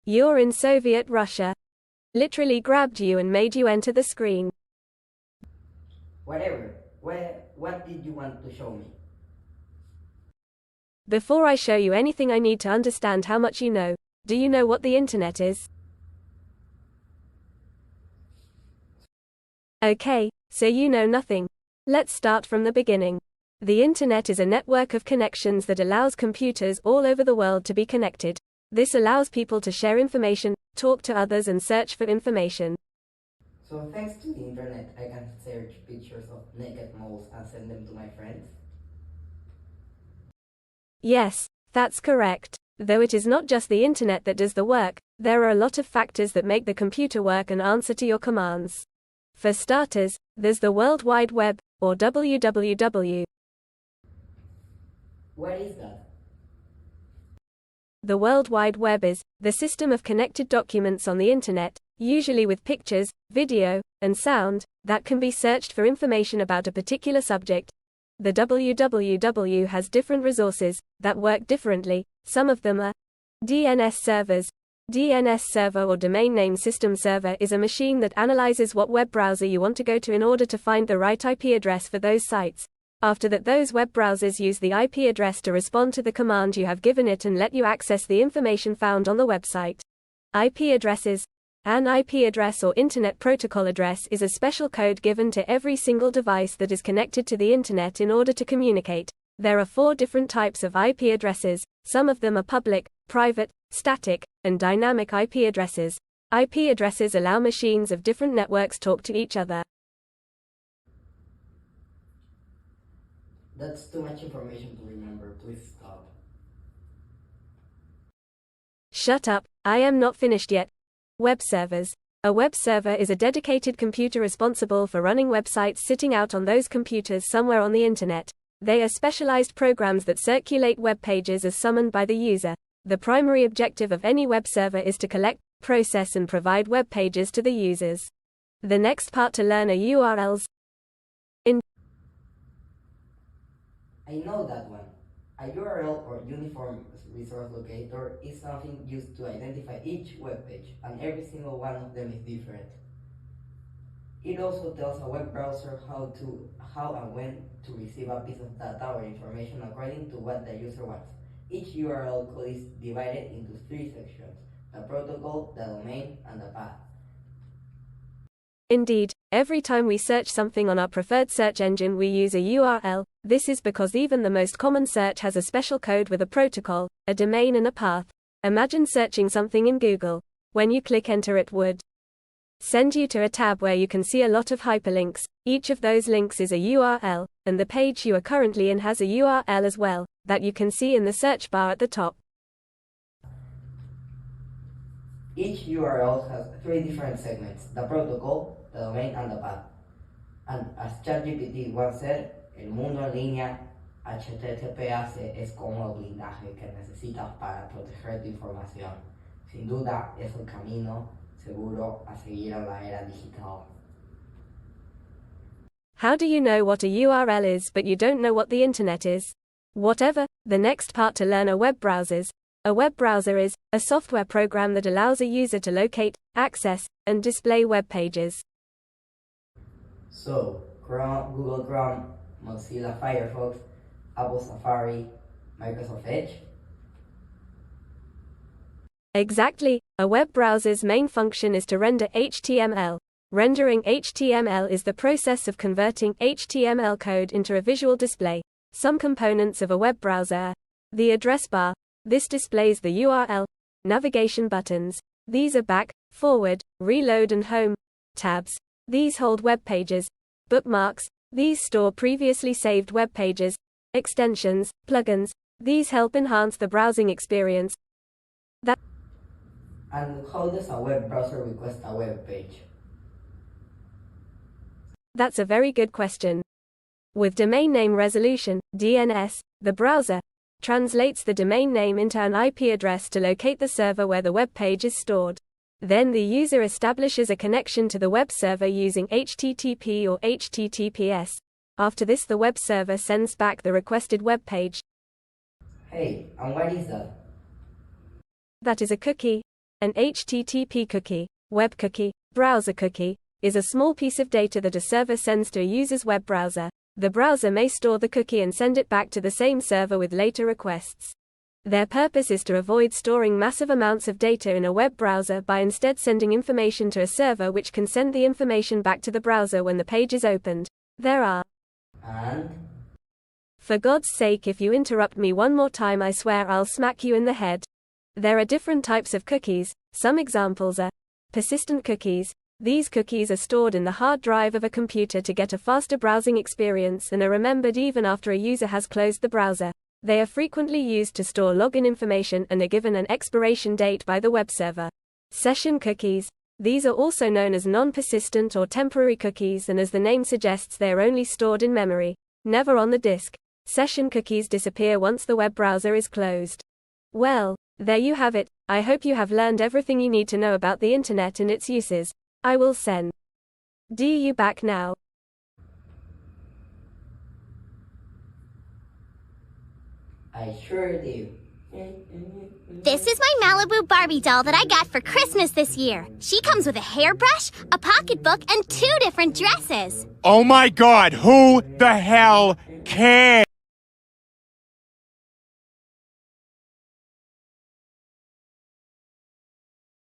You're in Soviet Russia. Literally grabbed you and made you enter the screen. Whatever. What did you want to show me? Before I show you anything, I need to understand how much you know. Do you know what the internet is? Okay, so you know nothing. Let's start from the beginning. The internet is a network of connections that allows computers all over the world to be connected. This allows people to share information, talk to others, and search for information. So thanks to the internet, I can search pictures of naked moles and send them to my friends? Yes, that's correct. Though it is not just the internet that does the work, there are a lot of factors that make the computer work and answer to your commands. For starters, there's the World Wide Web, or WWW. What is that? The World Wide Web is the system of connected documents on the internet, usually with pictures, video, and sound, that can be searched for information about a particular subject. The WWW has different resources that work differently. Some of them are DNS servers. DNS server or domain name system server is a machine that analyzes what web browser you want to go to in order to find the right IP address for those sites. After that, those web browsers use the IP address to respond to the command you have given it and let you access the information found on the website. IP addresses. An IP address or Internet Protocol address is a special code given to every single device that is connected to the Internet in order to communicate. There are 4 different types of IP addresses. Some of them are public, private, static, and dynamic IP addresses. IP addresses allow machines of different networks talk to each other. That's too much information to remember. Please stop. Shut up, I am not finished yet. Web servers. A web server is a dedicated computer responsible for running websites sitting out on those computers somewhere on the internet. They are specialized programs that circulate web pages as summoned by the user. The primary objective of any web server is to collect, process, and provide web pages to the users. The next part to learn are URLs. I know that one. A URL or Uniform Resource Locator is something used to identify each web page, and every single one of them is different. It also tells a web browser how and when to receive a piece of data or information according to what the user wants. Each URL code is divided into 3 sections: the protocol, the domain, and the path. Indeed, every time we search something on our preferred search engine, we use a URL. This is because even the most common search has a special code with a protocol, a domain, and a path. Imagine searching something in Google. When you click enter, it would send you to a tab where you can see a lot of hyperlinks. Each of those links is a URL, and the page you are currently in has a URL as well, that you can see in the search bar at the top. Each URL has 3 different segments: the protocol, the domain, and the path. And as ChatGPT once said, el mundo en línea HTTPS es como el blindaje que necesitas para proteger tu información. Sin duda es el camino seguro a seguir en la era digital. How do you know what a URL is but you don't know what the internet is? Whatever. The next part to learn are web browsers. A web browser is a software program that allows a user to locate, access, and display web pages. So, Chrome, Google Chrome, Mozilla Firefox, Apple Safari, Microsoft Edge? Exactly. A web browser's main function is to render HTML. Rendering HTML is the process of converting HTML code into a visual display. Some components of a web browser are the address bar. This displays the URL. Navigation buttons. These are back, forward, reload, and home. Tabs. These hold web pages. Bookmarks. These store previously saved web pages. Extensions, plugins. These help enhance the browsing experience. And how does a web browser request a web page? That's a very good question. With domain name resolution, DNS, the browser translates the domain name into an IP address to locate the server where the web page is stored. Then the user establishes a connection to the web server using HTTP or HTTPS. After this, the web server sends back the requested web page. Hey, and what is that? That is a cookie. An HTTP cookie, web cookie, browser cookie, is a small piece of data that a server sends to a user's web browser. The browser may store the cookie and send it back to the same server with later requests. Their purpose is to avoid storing massive amounts of data in a web browser by instead sending information to a server which can send the information back to the browser when the page is opened. There are. And? For God's sake, if you interrupt me one more time, I swear I'll smack you in the head. There are different types of cookies. Some examples are persistent cookies. These cookies are stored in the hard drive of a computer to get a faster browsing experience and are remembered even after a user has closed the browser. They are frequently used to store login information and are given an expiration date by the web server. Session cookies. These are also known as non-persistent or temporary cookies, and as the name suggests, they are only stored in memory, never on the disk. Session cookies disappear once the web browser is closed. Well, there you have it. I hope you have learned everything you need to know about the internet and its uses. I will send you back now. I sure do. This is my Malibu Barbie doll that I got for Christmas this year. She comes with a hairbrush, a pocketbook, and 2 different dresses. Oh my God, who the hell cares?